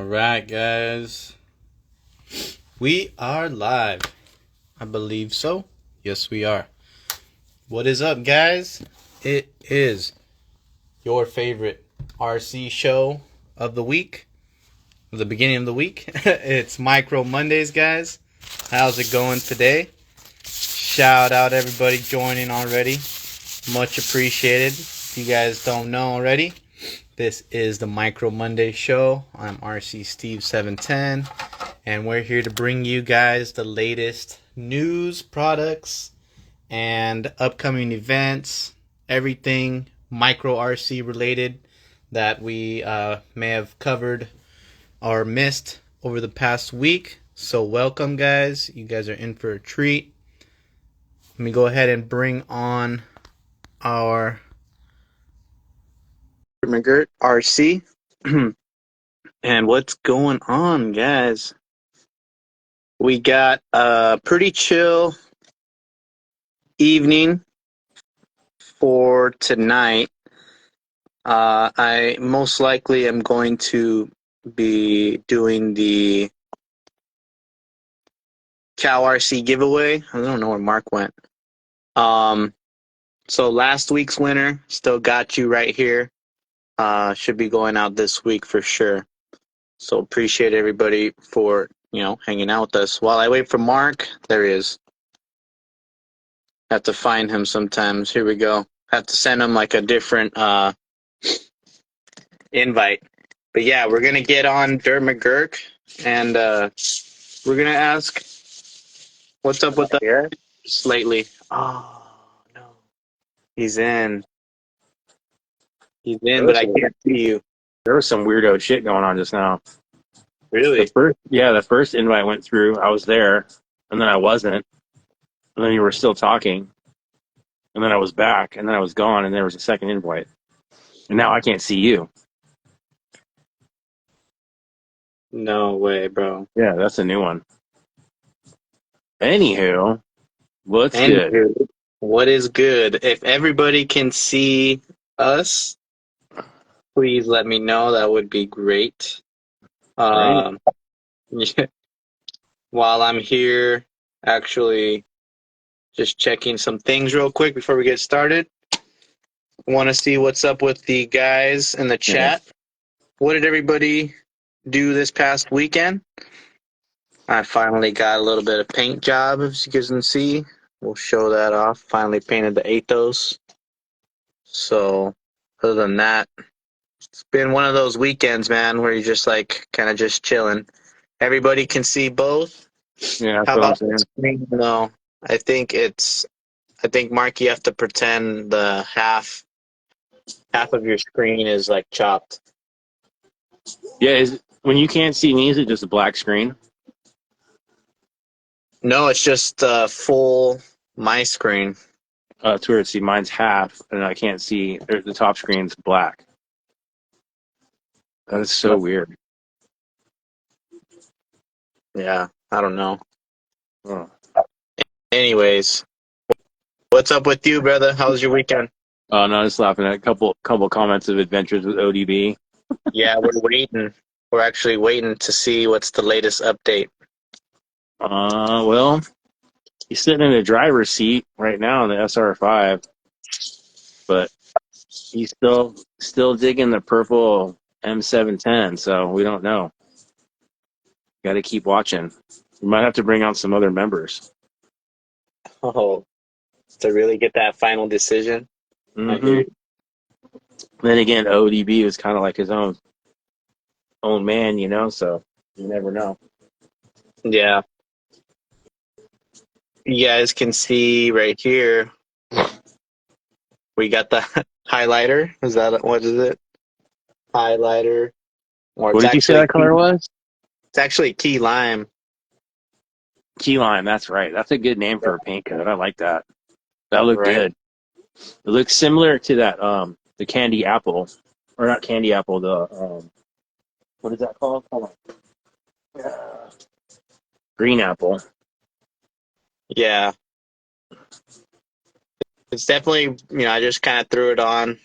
Alright, guys. We are live. I believe so. Yes, we are. What is up, guys? It is your favorite RC show of the week, the beginning of the week. It's Micro Mondays, guys. How's it going today? Shout out everybody joining already. Much appreciated. If you guys don't know already, this is the Micro Monday show. I'm RC Steve 710, and we're here to bring you guys the latest news, products, and upcoming events, everything micro RC related that we may have covered or missed over the past week. So welcome, guys. You guys are in for a treat. Let me go ahead and bring on our McGirt RC. And what's going on, guys? We got a pretty chill evening for tonight. I most likely am going to be doing the Cow RC giveaway. I don't know where Mark went. So last week's winner still got you right here. Should be going out this week for sure. So appreciate everybody for, hanging out with us. While I wait for Mark, there he is. Have to find him sometimes. Here we go. Have to send him like a different invite. But yeah, we're gonna get on Dirt McGurk, and we're gonna ask what's up with the air lately. Oh no, he's in, but I can't see you. There was some weirdo shit going on just now. Really? The first invite went through. I was there, and then I wasn't, and then you were still talking, and then I was back, and then I was gone, and there was a second invite, and now I can't see you. No way, bro. Yeah, that's a new one. Anywho, what's good? What is good? If everybody can see us, please let me know. That would be great. Right. Yeah. While I'm here, actually, just checking some things real quick before we get started. Want to see what's up with the guys in the chat. Yeah. What did everybody do this past weekend? I finally got a little bit of paint job, as you guys can see. We'll show that off. Finally painted the Athos. So, other than that, it's been one of those weekends, man, where you're just like kind of just chilling. Everybody can see both. Yeah, how about the screen? No, I think Mark, you have to pretend the half of your screen is like chopped. Yeah, when you can't see me, is it just a black screen? No, it's just full my screen. It's weird. See, mine's half, and I can't see. The top screen's black. That is so weird. Yeah, I don't know. Oh. Anyways, what's up with you, brother? How was your weekend? Oh, no, just laughing at a couple comments of adventures with ODB. Yeah, we're waiting. We're actually waiting to see what's the latest update. Well, he's sitting in the driver's seat right now in the SR5, but he's still digging the purple M710, so we don't know. Got to keep watching. We might have to bring out some other members. Oh, to really get that final decision? Mm-hmm. Then again, ODB was kind of like his own man, so you never know. Yeah. You guys can see right here, we got the highlighter. What is it? Highlighter. Or what did you say that color was? It's actually key lime. Key lime, that's right. That's a good name for a paint coat. I like that. That looked good. It looks similar to that the candy apple, or not candy apple. The what is that called? Hold on. Green apple. Yeah. It's definitely, I just kind of threw it on.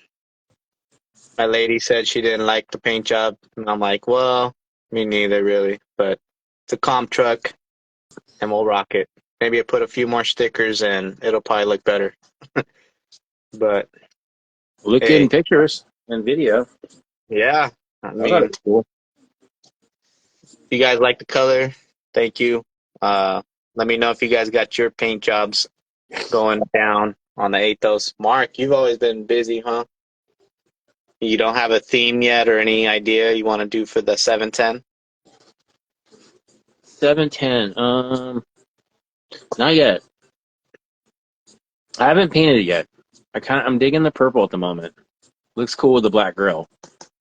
My lady said she didn't like the paint job, and I'm like, well, Me neither, really. But it's a comp truck, and we'll rock it. Maybe I put a few more stickers, and it'll probably look better. But Look good in hey, pictures and video. yeah. I I thought it mean, was cool. if you guys like the color, thank you. Let me know if you guys got your paint jobs going down on the Athos. Mark, you've always been busy, huh? You don't have a theme yet or any idea you want to do for the 710? 710. Not yet. I haven't painted it yet. I'm digging the purple at the moment. Looks cool with the black grill.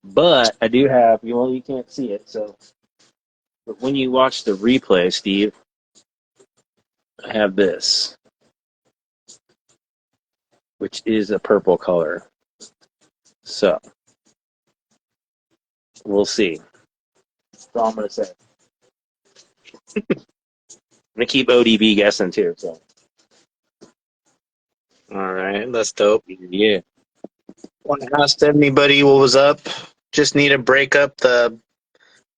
But I do have, well, you can't see it, so. But when you watch the replay, Steve, I have this, which is a purple color. So, we'll see. That's all I'm going to say. I'm going to keep ODB guessing, too. So. All right, that's dope. Yeah. Want to ask anybody what was up? Just need to break up the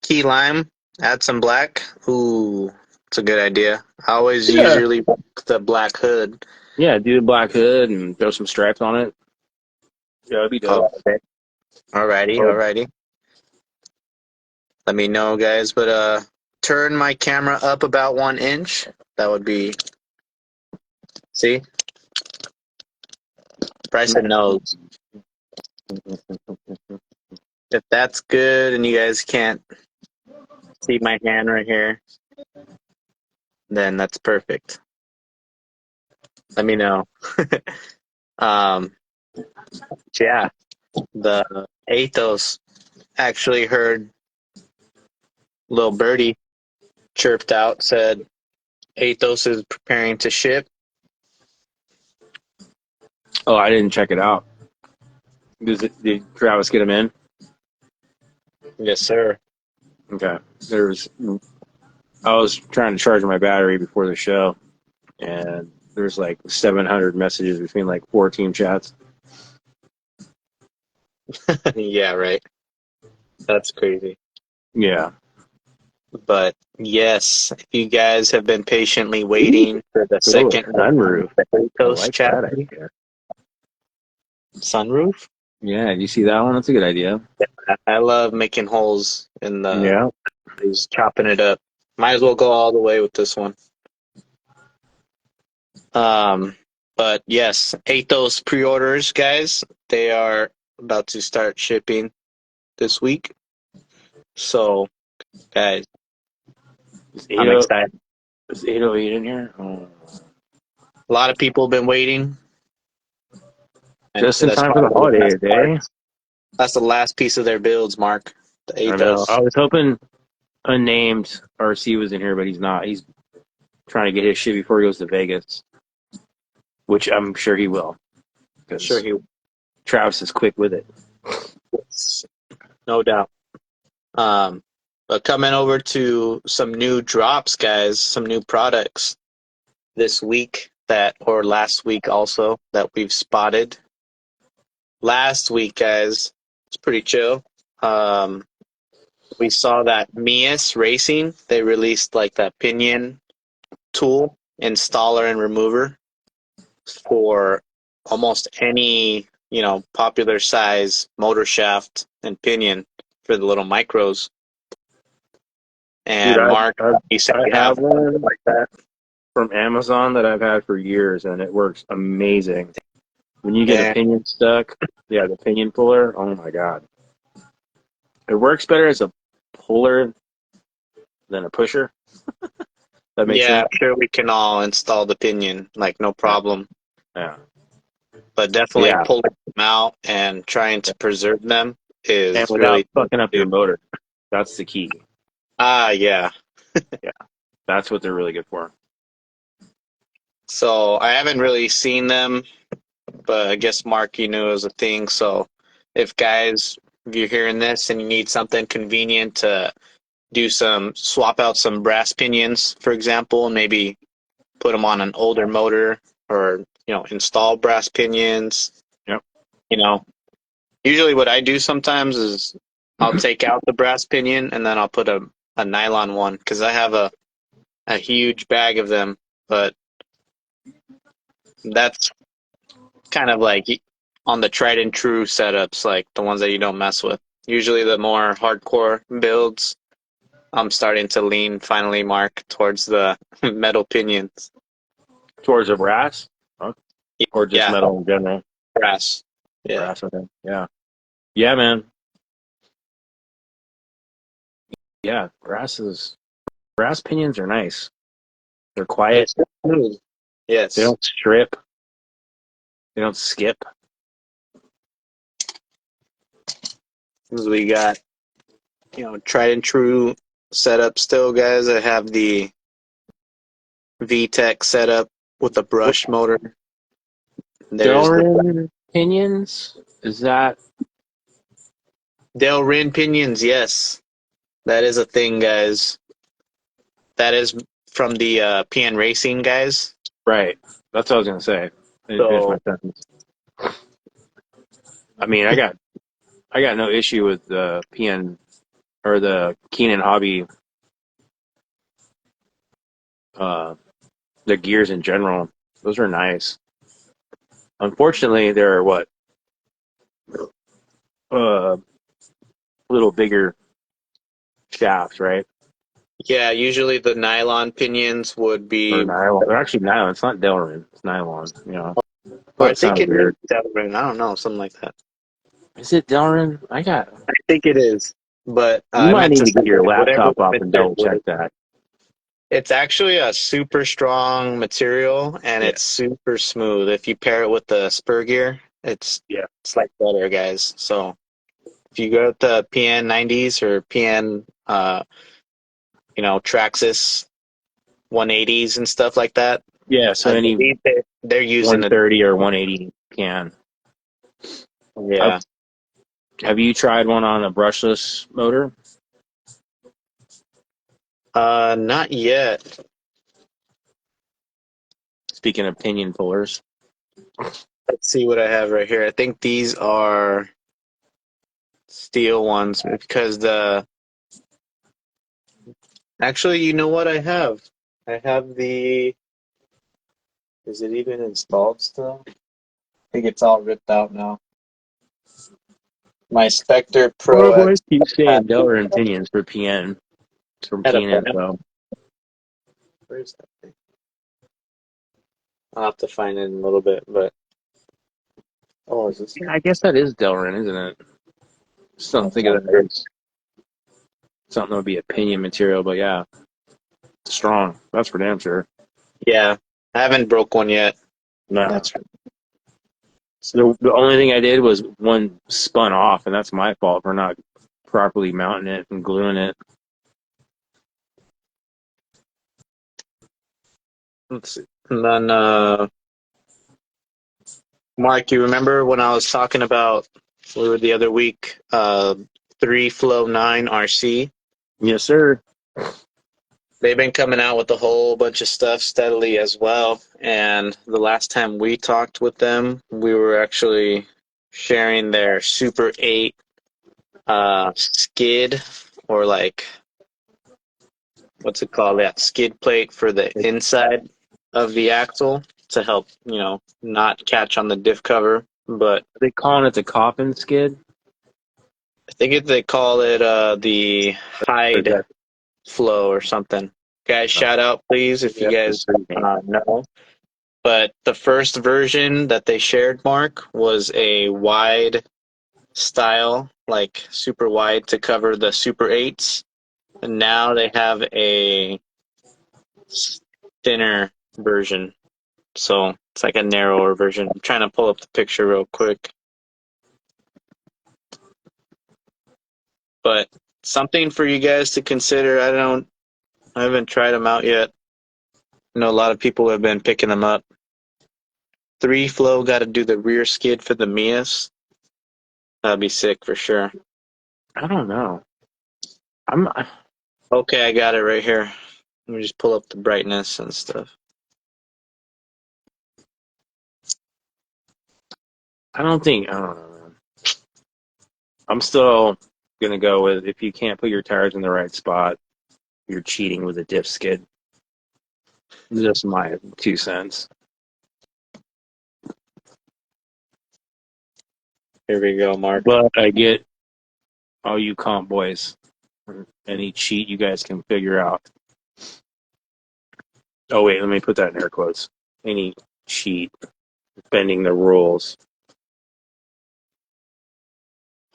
key lime, add some black. Ooh, it's a good idea. I always Yeah. usually the black hood. Yeah, do the black hood and throw some stripes on it. Yeah, it'd be dope. Alrighty. Let me know, guys. But turn my camera up about 1 inch. That would be. See, Bryson knows. If that's good, and you guys can't see my hand right here, then that's perfect. Let me know. um, yeah, the Athos actually heard little birdie chirped out, said Athos is preparing to ship. Oh, I didn't check it out. Did Travis get him in? Yes, sir. Okay. I was trying to charge my battery before the show, and there's like 700 messages between like 4 team chats. Yeah, right. That's crazy. Yeah. But yes, if you guys have been patiently waiting for the Oh, second sunroof. I Athos like that chassis, idea. sunroof. Yeah, you see that one? That's a good idea. I love making holes in the Yeah. just chopping it up. Might as well go all the way with this one. Um, but yes, Athos pre-orders, guys. They are about to start shipping this week. So, guys, Is I'm 80 excited. is 808 in here? Oh. A lot of people have been waiting. And Just in that's time for the probably the holiday last part. day. That's the last piece of their builds, Mark. The I know. Athos. I was hoping unnamed RC was in here, but he's not. He's trying to get his shit before he goes to Vegas, which I'm sure he will, Sure, because he Travis is quick with it. was. No doubt. Um, but coming over to some new drops, guys, some new products this week or last week also, that we've spotted. Last week, guys, it's pretty chill. Um, we saw that MEUS Racing, they released like that Pinion tool, installer and remover for almost any, popular size motor shaft and pinion for the little micros. Dude, And Mark, you said I you have have something one like that. from Amazon that I've had for years, and it works amazing. When you get a Damn. pinion stuck, yeah, the pinion puller, oh my god. It works better as a puller than a pusher. That makes Yeah, sense? I'm sure we can all install the pinion, like no Yeah. problem. Yeah. But definitely Yeah. pulling them out and trying to preserve them And is without really tough fucking up to your do. motor. That's the key. Yeah. Yeah. That's what they're really good for. So I haven't really seen them, but I guess Mark, you knew it was a thing. So if you're hearing this and you need something convenient to swap out some brass pinions, for example, and maybe put them on an older motor or, install brass pinions, Yep. you know, usually what I do sometimes is I'll take out the brass pinion and then I'll put a nylon one because I have a huge bag of them, but that's kind of like on the tried and true setups, like the ones that you don't mess with. Usually the more hardcore builds, I'm starting to lean finally, Mark, towards the metal pinions. Towards the brass? Huh? Or just Yeah, metal in general? brass. Yeah. Brass, okay. Yeah. Yeah, man. Yeah, brass pinions are nice. They're quiet. Smooth. Yes. They don't strip. They don't skip. We got, tried and true setup still, guys. I have the VTech setup with the brush motor. There's Delrin pinions? Is that Delrin pinions, yes. That is a thing, guys. That is from the PN Racing guys. right? That's what I was gonna say. I didn't finish my So, sentence. I mean, I got no issue with the PN or the Keenan Hobby, the gears in general. Those are nice. Unfortunately, they're what a little bigger shafts, right? yeah, usually the nylon pinions would Or be. nylon. They're actually nylon. It's not Delrin. It's nylon. You know, Or but I it think sounds it is weird. Delrin. I don't know, something like that. Is it Delrin? I think it is. But You I might meant need to to say get your whatever laptop the up and double check material is. that. It's actually a super strong material and Yeah. it's super smooth. If you pair it with the spur gear, Yeah. it's like butter, guys. So if you go with the PN 90s or PN Traxxas 180s and stuff like that, Yeah. So I any believe they're using it. 130 or 180 can. Yeah. Have you tried one on a brushless motor? Not yet. Speaking of pinion pullers. Let's see what I have right here. I think these are steel ones because actually, you know what I have? I have the. Is it even installed still? I think it's all ripped out now. My Spectre Well, Pro boys X keep had saying Delrin pinions for PN. It's from a PN bend. Info. Where's that thing? I'll have to find it in a little bit, but is this Yeah, it? I guess that is Delrin, isn't it? Just don't That's think of not that it. as something that would be a pinion material, but yeah, it's strong. That's for damn sure. Yeah, I haven't broke one yet. No. That's right. The only thing I did was one spun off, and that's my fault for not properly mounting it and gluing it. Let's see. And then, Mark, you remember when I was talking about we were the other week, 3 Flow 9 RC? Yes, sir. They've been coming out with a whole bunch of stuff steadily as well. And the last time we talked with them, we were actually sharing their Super 8 skid, or like, what's it called? That skid plate for the inside of the axle to help, not catch on the diff cover. But Are they calling it the coffin skid? I think they call it the Or is Hind that Flow or something. Guys, shout out please if you that's a guys street name? know. But the first version that they shared, Mark, was a wide style, like super wide to cover the Super 8s. And now they have a thinner version. So it's like a narrower version. I'm trying to pull up the picture real quick. But something for you guys to consider. I haven't tried them out yet. I know a lot of people have been picking them up. 3 Flow got to do the rear skid for the MEUS. That'd be sick for sure. I don't know. I'm. Okay, I got it right here. Let me just pull up the brightness and stuff. I don't think. I don't know. I'm still gonna go with if you can't put your tires in the right spot, you're cheating with a diff skid. Just my 2 cents. Here we go, Mark. But I get all you comp boys. Any cheat you guys can figure out. Oh wait, let me put that in air quotes. Any cheat, bending the rules.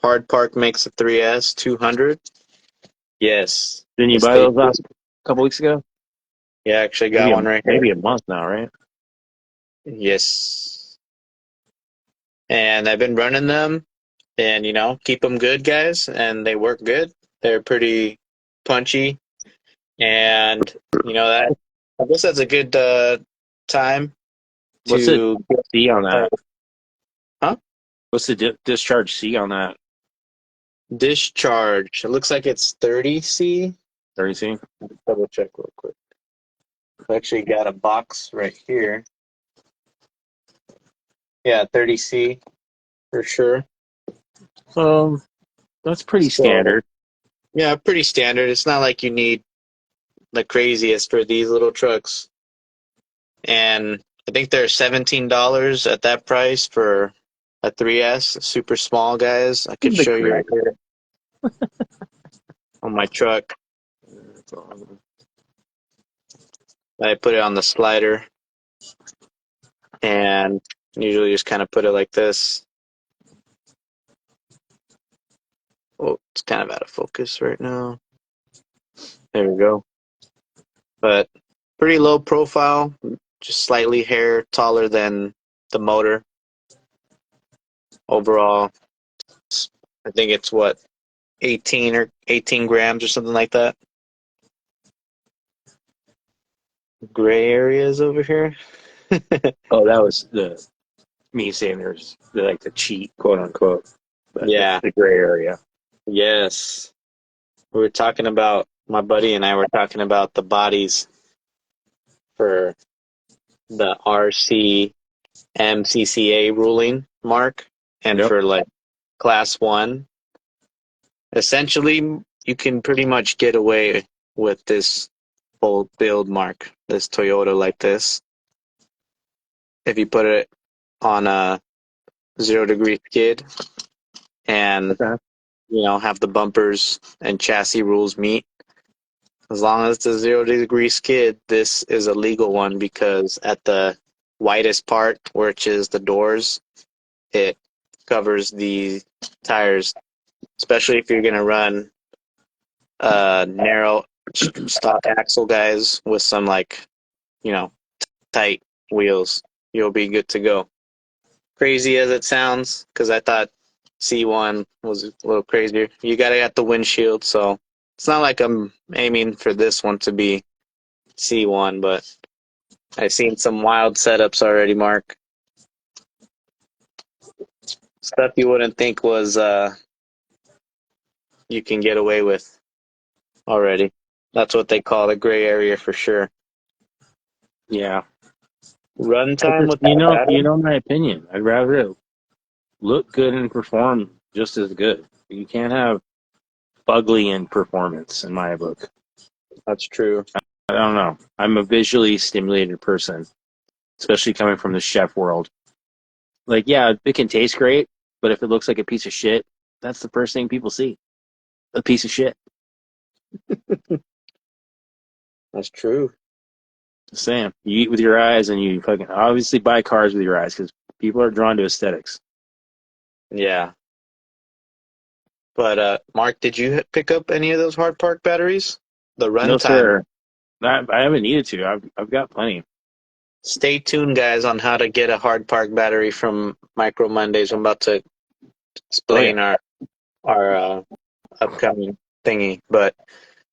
Hard Park makes a 3S 200. Yes. Didn't you Yes, buy they those do. last couple weeks ago? Yeah, actually got one right here. Maybe a month now, right? Yes. And I've been running them and, keep them good, guys. And they work good. They're pretty punchy. And, that I guess that's a good time What's the to C on that? huh? What's the discharge C on that? Discharge. It looks like it's 30C. 30C? Double check real quick. I actually got a box right here. Yeah, 30C for sure. That's pretty So, standard. yeah, pretty standard. It's not like you need the craziest for these little trucks. And I think they're $17 at that price for a 3S, super small, guys. I could The show you crazy. right here on my truck. I put it on the slider and usually just kind of put it like this. Oh, it's kind of out of focus right now. There we go. But pretty low profile, just slightly hair taller than the motor. Overall, I think it's 18 grams or something like that. Gray areas over here. Oh, that was me saying there's like the cheat, quote unquote. But Yeah. the gray area. Yes. My buddy and I were talking about the bodies for the RC MCCA ruling, Mark, and Yep. for like class 1. Essentially, you can pretty much get away with this whole build, Mark, this Toyota like this. If you put it on a 0-degree skid and, Okay. have the bumpers and chassis rules meet. As long as it's a 0-degree skid, this is a legal one because at the widest part, which is the doors, it covers the tires, especially if you're going to run narrow stock axle, guys, with some tight wheels. You'll be good to go. Crazy as it sounds, because I thought C1 was a little crazier. You got to get the windshield, so it's not like I'm aiming for this one to be C1, but I've seen some wild setups already, Mark. Stuff you wouldn't think was you can get away with already. That's what they call the gray area for sure. Yeah. Runtime with that battery? You know my opinion. I'd rather it look good and perform just as good. You can't have ugly in performance in my book. That's true. I don't know. I'm a visually stimulated person, especially coming from the chef world. Like, yeah, it can taste great, but if it looks like a piece of shit, that's the first thing people see. A piece of shit. That's true. Just saying. You eat with your eyes and you fucking obviously buy cars with your eyes because people are drawn to aesthetics. Yeah. But Mark, did you pick up any of those hard park batteries? The No, runtime. sir. I haven't needed to. I've got plenty. Stay tuned, guys, on how to get a hard park battery from Micro Mondays. I'm about to explain our upcoming thingy. But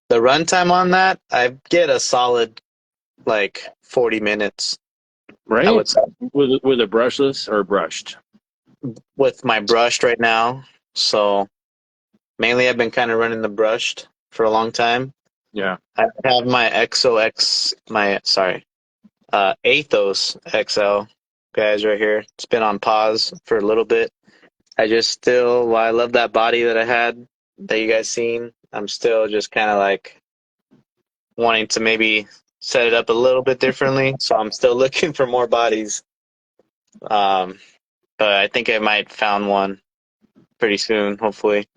the runtime on that, I get a solid 40 minutes. I Right? would say With a brushless or brushed? with my brushed right now. So mainly I've been kind of running the brushed for a long time. Yeah. I have my Athos XL guys right here. It's been on pause for a little bit. I love that body that I had. that you guys seen. I'm still just kind of like wanting to maybe set it up a little bit differently. So I'm still looking for more bodies. Um, but I think I might found one pretty soon, hopefully.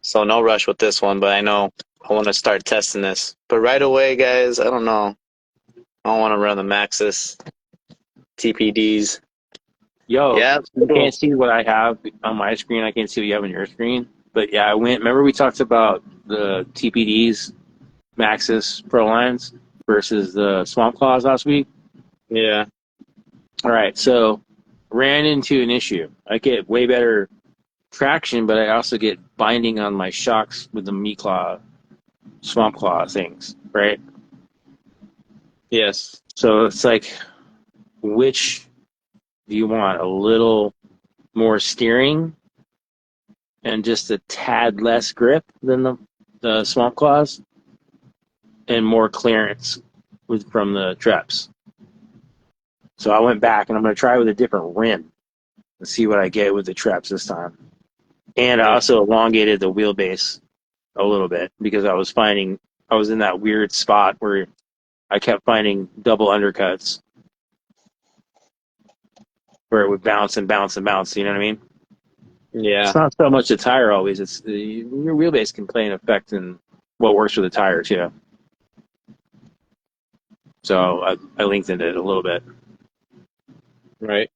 So no rush with this one, but I know I want to start testing this. But right away, guys, I don't know. I don't want to run the Maxis TPDs. Yo, Yeah, you cool. can't see what I have on my screen. I can't see what you have on your screen. But yeah, I went. Remember we talked about the TPDs, Maxis Pro lines versus the Swamp Claws last week. Yeah. All right, so ran into an issue. I get way better traction, but I also get binding on my shocks with the Me Claw, Swamp Claw things, right? Yes. So it's like, which do you want? A little more steering and just a tad less grip than the Swamp Claws, and more clearance from the Treps. So I went back and I'm going to try with a different rim and see what I get with the Treps this time. And I Yeah. also elongated the wheelbase a little bit because I was in that weird spot where I kept finding double undercuts where it would bounce and bounce and bounce. You know what I mean? Yeah. It's not so much the tire always. It's your wheelbase can play an effect in what works for the tire too. So I lengthened it a little bit. Right.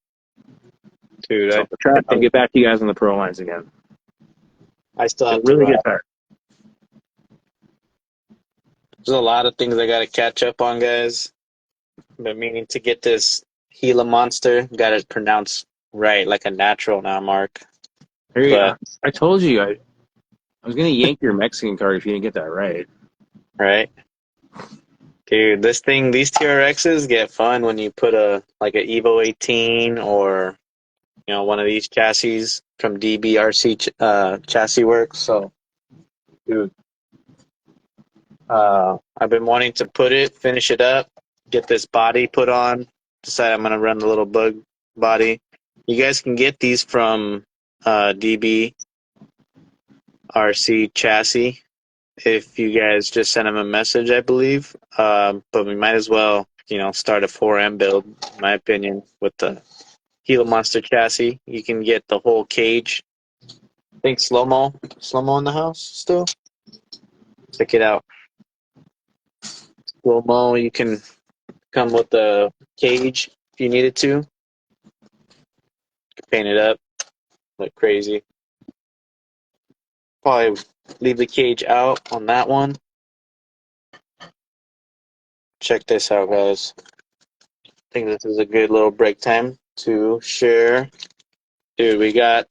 Dude, So I'll get back to you guys on the pro lines again. I still It's a have to really run. good tire. There's a lot of things I got to catch up on, guys. But meaning to get this Gila Monster, got it pronounced right, like a natural now, Mark. Hey, But, I told you I was gonna yank your Mexican card if you didn't get that right. right? Dude, these TRXs get fun when you put like a Evo 18 or, one of these chassis from DBRC Chassis Works. So, dude, I've been wanting to finish it up, get this body put on. Decide I'm gonna run the little bug body. You guys can get these from DBRC Chassis if you guys just send them a message, I believe. But we might as well, start a 4M build, in my opinion, with the Gila Monster chassis. You can get the whole cage. I think slow-mo in the house still. Check it out. Slow-mo, you can come with the cage if you needed to. Paint it up, look crazy. Probably leave the cage out on that one. Check this out, guys. I think this is a good little break time to share. Dude,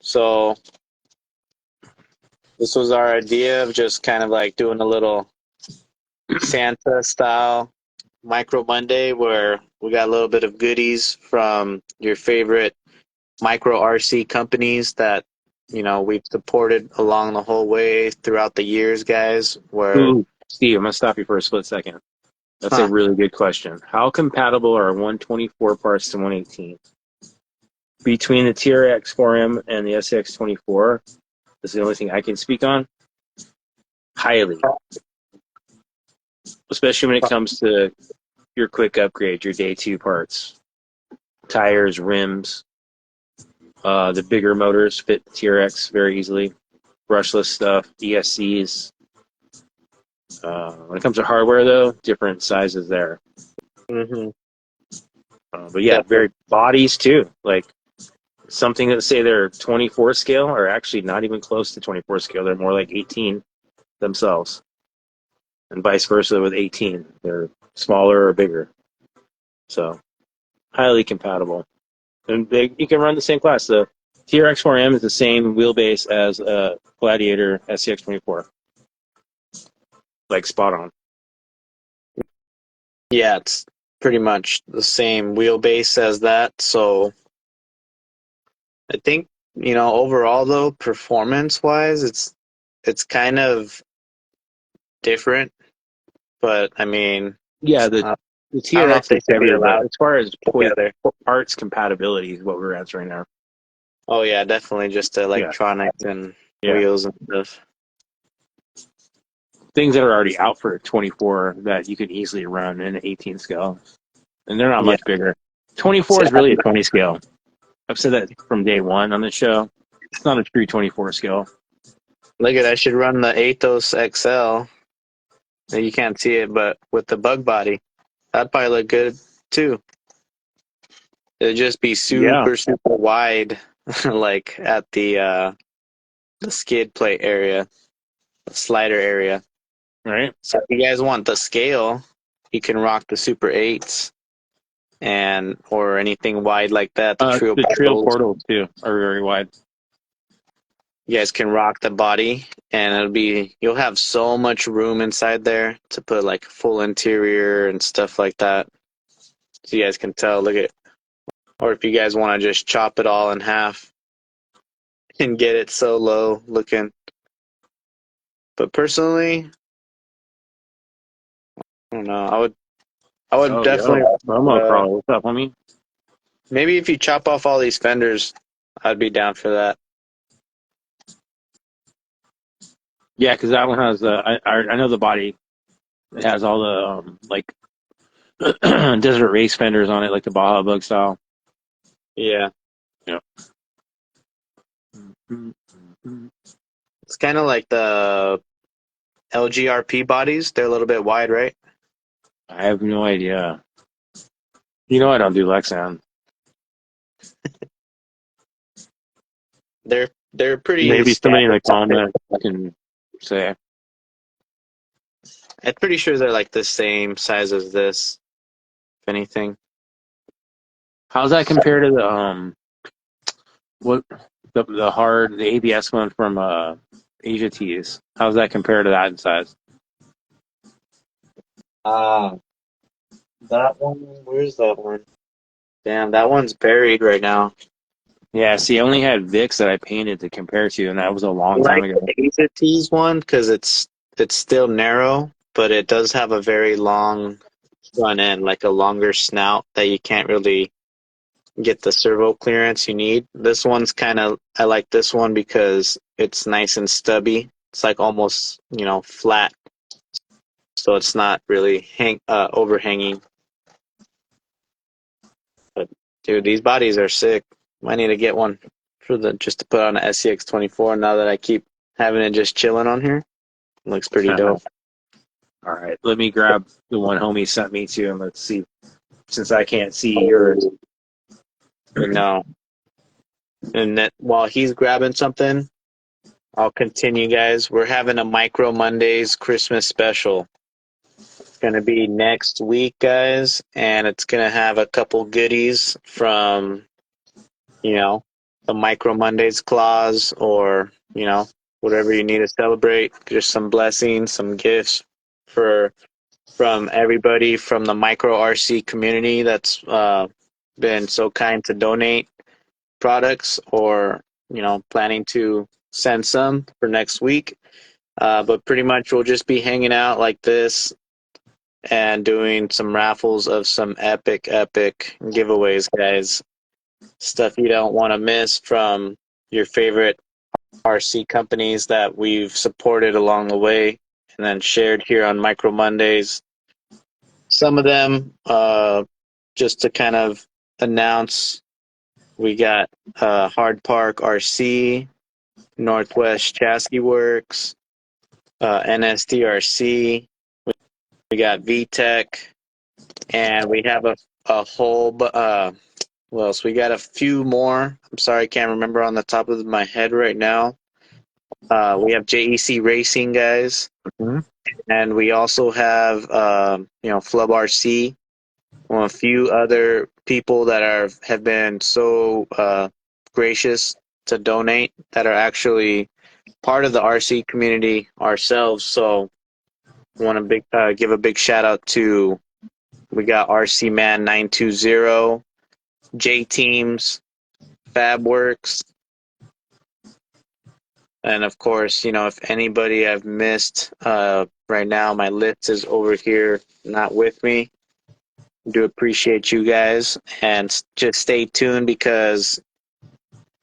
so this was our idea of just kind of like doing a little Santa style Micro Monday where we got a little bit of goodies from your favorite micro RC companies that we've supported along the whole way throughout the years, guys. Where Ooh, Steve, I'm gonna stop you for a split second. That's a really good question. How compatible are 124 parts to 118? Between the TRX 4M and the SX 24, this is the only thing I can speak on. Highly, especially when it comes to your quick upgrade, your day two parts, tires, rims. The bigger motors fit the TRX very easily. Brushless stuff, ESCs. When it comes to hardware, though, different sizes there. mm-hmm. But yeah, very bodies too. Like something that say they're 24 scale are actually not even close to 24 scale. They're more like 18 themselves, and vice versa with 18. They're smaller or bigger. So highly compatible, and you can run the same class. The TRX4M is the same wheelbase as a Gladiator SCX24, like spot on. Yeah, it's pretty much the same wheelbase as that. So I think, overall though, performance wise, it's kind of different. But I mean, Yeah, uh, the I don't know if TRX they is should be heavier, but allowed as far as together. parts compatibility is what we're answering now. Oh yeah, definitely just Yeah. electronics and Yeah. wheels and stuff. Things that are already out for 24 that you can easily run in an 18 scale, and they're not Yeah. much bigger. 24 See, is really a 20 scale. I've said that from day one on the show. It's not a true 24 scale. look at, I should run the Athos XL. You can't see it, but with the bug body, that'd probably look good too. It'd just be Yeah. super wide, like at the skid plate area, the slider area. Right. So if you guys want the scale, you can rock the Super 8s and or anything wide like that. The Treal The Treal portals. portals too are very wide. You guys can rock the body, and you'll have so much room inside there to put like full interior and stuff like that. So you guys can tell. Look at, or if you guys want to just chop it all in half and get it so low looking. But personally, I don't know. I would definitely. Promo crawler. What's up, homie? Maybe if you chop off all these fenders, I'd be down for that. Yeah, because that one has I know the body. It has all the like desert race fenders on it, like the Baja Bug style. Yeah, Yeah. it's kind of like the LGRP bodies. They're a little bit wide, right? I have no idea. You know I don't do Lexan. They're pretty Maybe somebody in the standard. comment can say. I'm pretty sure they're like the same size as this, if anything. How's that compared to the what the ABS one from Asia Tees? How's that compared to that in size? Ah, that one. Where's that one? Damn, that one's buried right now. Yeah, see, I only had Vicks that I painted to compare to, and that was a I long time like ago. the Asia Tees one because it's still narrow, but it does have a very long front end, like a longer snout that you can't really get the servo clearance you need. This one's I like this one because it's nice and stubby. It's like almost, flat, so it's not really overhanging. But dude, these bodies are sick. I need to get one just to put on an SCX 24 now that I keep having it just chilling on here. It looks pretty dope. All right, let me grab the one homie sent me to, and let's see. Since I can't see yours. No. And that while he's grabbing something, I'll continue, guys. We're having a Micro Mondays Christmas special. It's going to be next week, guys, and it's going to have a couple goodies from, the Micro Mondays clause or, whatever you need to celebrate. Just some blessings, some gifts from everybody from the Micro RC community that's been so kind to donate products or, planning to send some for next week. But pretty much we'll just be hanging out like this and doing some raffles of some epic giveaways, guys. Stuff you don't want to miss from your favorite RC companies that we've supported along the way and then shared here on Micro Mondays. Some of them, just to kind of announce, we got Hard Park RC, Northwest Chassis Works, NSDRC. We got VTech, and we have a whole. What else? We got a few more. I'm sorry, I can't remember on the top of my head right now. We have JEC Racing, guys, and we also have Flub RC. Well, a few other people that have been so gracious to donate that are actually part of the RC community ourselves. So I want to give a big shout out to, we got RC Man 920, J Teams, Fabworks, and of course, if anybody I've missed right now, my list is over here, not with me. Do appreciate you guys, and just stay tuned because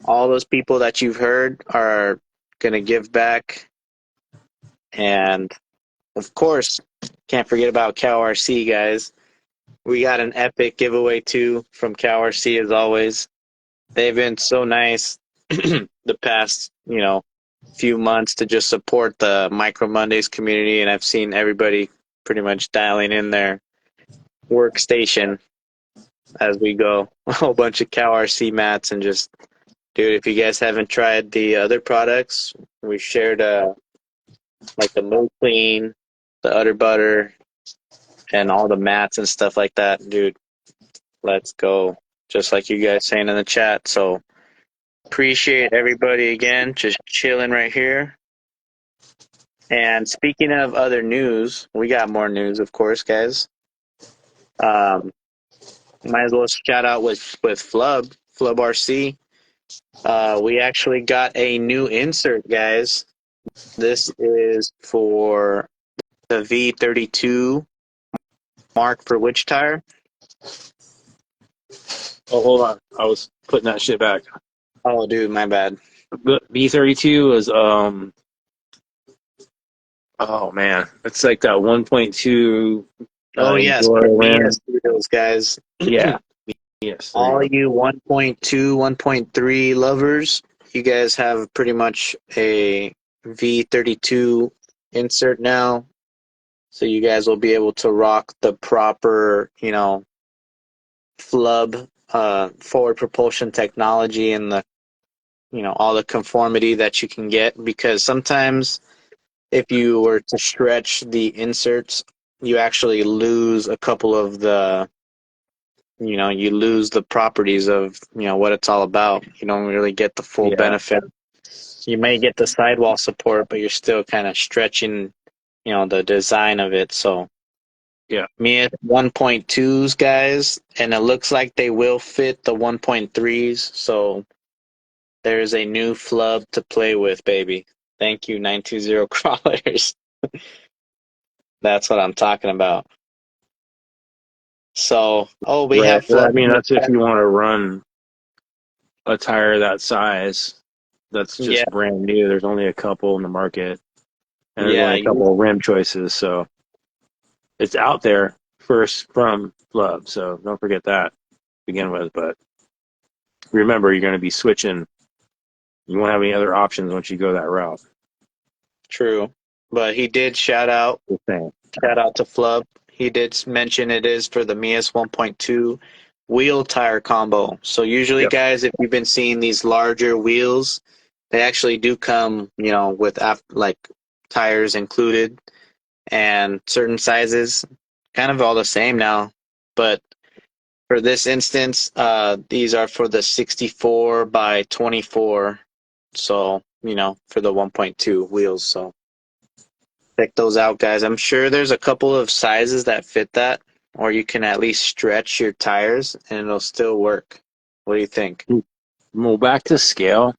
all those people that you've heard are gonna give back, and of course, can't forget about CowRC, guys. We got an epic giveaway too from CowRC as always. They've been so nice the past, few months to just support the Micro Mondays community, and I've seen everybody pretty much dialing in their workstation as we go. A whole bunch of CowRC mats, and just, dude, if you guys haven't tried the other products, we shared like the Mo Clean, the Utter Butter, and all the mats and stuff like that, dude. Let's go. Just like you guys saying in the chat. So appreciate everybody again, just chilling right here. And speaking of other news, we got more news, of course, guys. Might as well shout out with Flub RC. We actually got a new insert, guys. This is for the V32 mark for which tire? Oh, hold on. I was putting that shit back. Oh, dude, my bad. The V32 is oh man, it's like that 1.2. Oh yes, for MEUS wheels, guys. Yeah. Yes. All you 1.2, 1.3 lovers, you guys have pretty much a V32 insert now. So you guys will be able to rock the proper, Flub forward propulsion technology and the, all the conformity that you can get. Because sometimes if you were to stretch the inserts, you actually lose a couple of the, you lose the properties of, what it's all about. You don't really get the full benefit. You may get the sidewall support, but you're still kind of stretching, the design of it. So, yeah, MEUS 1.2s, guys, and it looks like they will fit the 1.3s. So there's a new flub to play with, baby. Thank you, 920 crawlers. That's what I'm talking about. So, we have Well, flub. I mean, that's if you want to run a tire that size. That's just brand new. There's only a couple in the market, and there's only a couple of rim choices. So it's out there first from Flub. So don't forget that to begin with. But remember, you're going to be switching. You won't have any other options once you go that route. True, but he did shout out to Flub. He did mention it is for the MEUS 1.2 wheel tire combo. So usually, guys, if you've been seeing these larger wheels, they actually do come, with like tires included and certain sizes, kind of all the same now. But for this instance, these are for the 64 by 24. So, for the 1.2 wheels. So check those out, guys. I'm sure there's a couple of sizes that fit that, or you can at least stretch your tires and it'll still work. What do you think? Well, back to scale.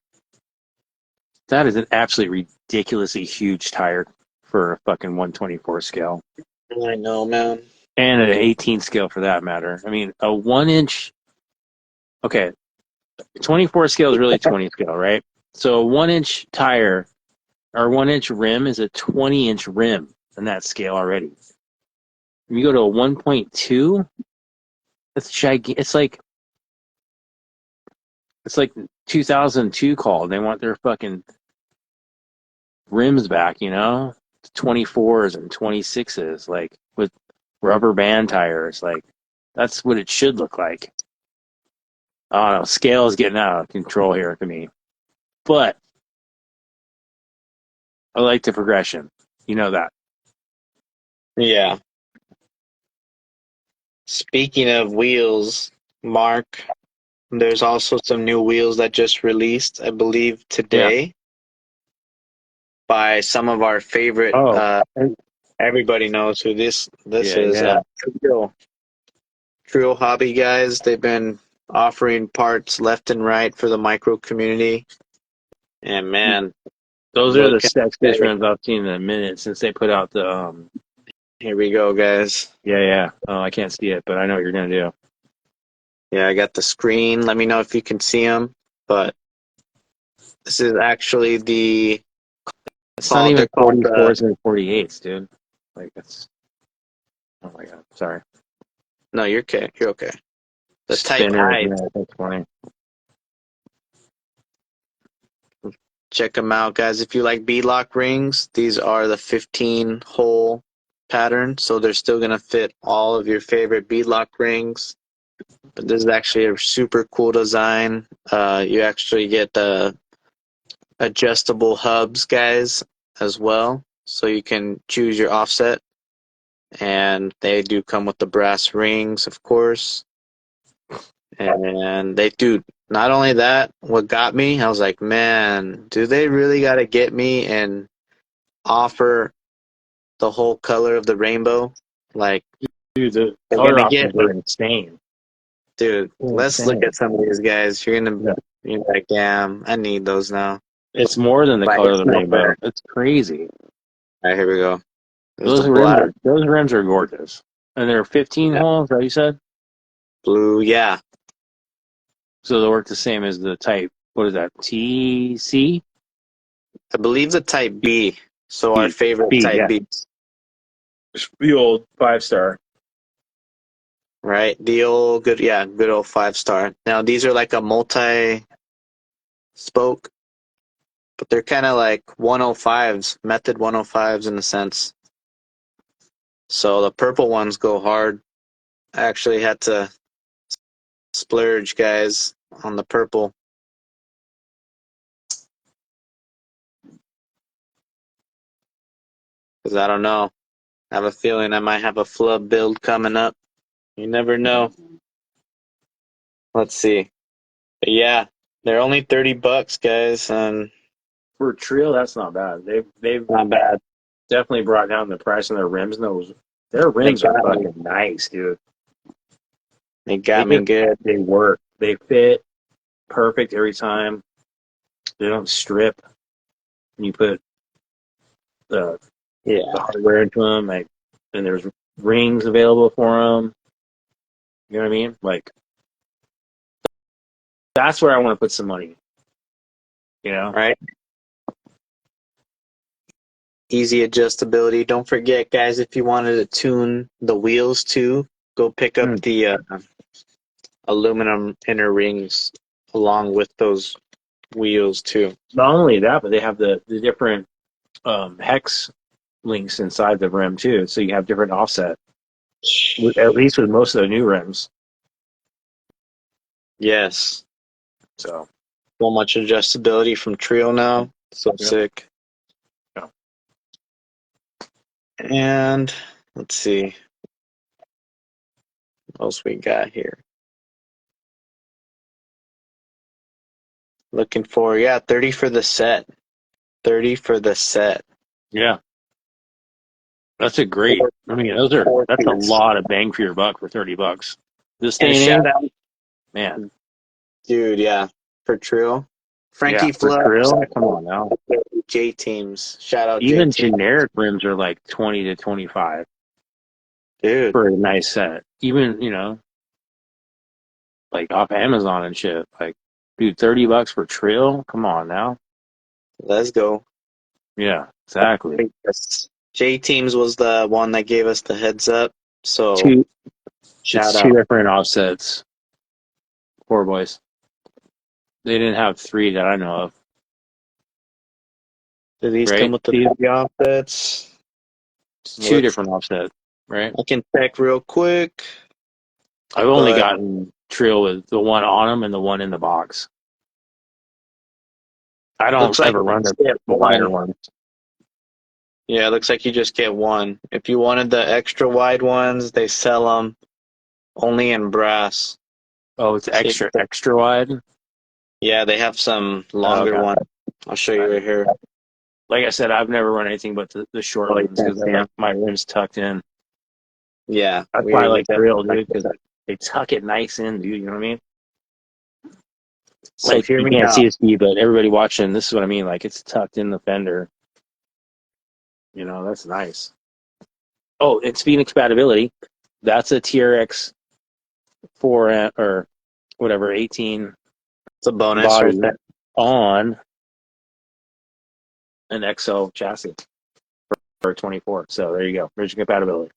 That is an absolutely ridiculously huge tire for a fucking 124 scale. I know, man. And an 18 scale for that matter. I mean, a 1 inch. Okay, 24 scale is really 20 scale, right? So a 1 inch tire or 1 inch rim is a 20 inch rim in that scale already. If you go to a 1.2, that's gigantic. It's like 2002 called. They want their fucking rims back, 24s and 26s, like with rubber band tires. Like that's what it should look like. I don't know. Scale is getting out of control here to me, but I like the progression. You know that. Yeah. Speaking of wheels, Mark, there's also some new wheels that just released, I believe, today by some of our favorite. Everybody knows who this is. Treal Hobby guys. They've been offering parts left and right for the micro community, and man, those are the sexiest rims I've seen in a minute since they put out the. Here we go, guys. Yeah. Oh, I can't see it, but I know what you're gonna do. Yeah, I got the screen. Let me know if you can see them. But this is actually the It's not They're even called 44s and 48s, dude. Like that's. Oh my god, sorry. no, you're okay. You're okay. The Type Spinner. I. Yeah, that's funny. Check them out, guys. If you like beadlock rings, these are the 15 hole pattern, so they're still gonna fit all of your favorite beadlock rings. But this is actually a super cool design. You actually get the adjustable hubs, guys, as well, so you can choose your offset. And they do come with the brass rings, of course. And they do. Not only that, what got me, I was like, man, do they really got to get me and offer the whole color of the rainbow? Like, Dude, the they're color gonna get options are me, insane. dude. They're Let's look insane. at some of these guys. You're gonna, Yeah. you're like, damn, I need those now. It's more than the But color of it's the no rainbow. fair. It's crazy. All right, here we go. There's the black, Those rims are gorgeous. And they're 15 yeah, holes, right? You said blue, yeah. so they work the same as the Type. What is that? TC I believe the Type B. So our B. favorite B. Type Yeah, B, the old 5-star. right? The old good, yeah, good old 5-star. Now these are like a multi spoke, but they're kind of like 105s, method 105s in a sense. So the purple ones go hard. I actually had to splurge, guys, on the purple because I don't know. I have a feeling I might have a flub build coming up. You never know. Let's see. But yeah, they're only $30, guys, and For Treal, that's not bad. They've not bad. definitely brought down the price on their rims. And their They rims are got me. fucking nice, dude. They They got me just good. they work. They fit perfect every time. They don't strip when you put the Yeah. hardware into them. Like, and there's rings available for them. You know what I mean? Like, that's where I want to put some money. You know? Right. Easy adjustability. Don't forget, guys, if you wanted to tune the wheels too, go pick up Mm. the aluminum inner rings along with those wheels too. Not only that, but they have the different hex links inside the rim too, so you have different offset. At least with most of the new rims. Yes. So, So much adjustability from Treal now. So yep. sick. Yeah. And let's see what else we got here. Looking for, yeah, 30 for the set. 30 for the set. Yeah. That's a great. I mean, that's a Piece. lot of bang for your buck for $30. This day And and shout age, out, man. dude, yeah, for Treal. Yeah, Frankie for Flub, Trill, come on now. J Teams. Shout out J Even Teams. generic rims are like 20 to 25 Dude, for a nice set. Even, like off Amazon and shit. Like, dude, $30 for Trill? Come on now. let's go. Yeah, exactly. Yes. J Teams was the one that gave us the heads up. So Two shout it's two out. different offsets. Poor boys. They didn't have three that I know of. Do these come Right, with the Steve? three offsets? It's two Let's. different offsets, right? I can check real quick, I've only but gotten Trill with the one on them and the one in the box. I don't looks like ever you run just the get wider one. ones. Yeah, it looks like you just get one. If you wanted the extra wide ones, they sell them only in brass. Oh, it's See, extra wide. yeah, they have some Oh, longer okay. ones. I'll show you right here. Like I said, I've never run anything but the short Oh, you ones can't because see 'em? my rim's tucked in. Yeah, That's why I we like Trill, definitely like dude, because that. they tuck it nice in, dude. You know what I mean? So Like hear you me can't see out. a speed, but everybody watching, this is what I mean. Like it's tucked in the fender. That's nice. Oh, and speed and compatibility. That's a TRX 4 or whatever 18 It's a bonus right body there. on an XL chassis for a 24. So there you go. There's your compatibility.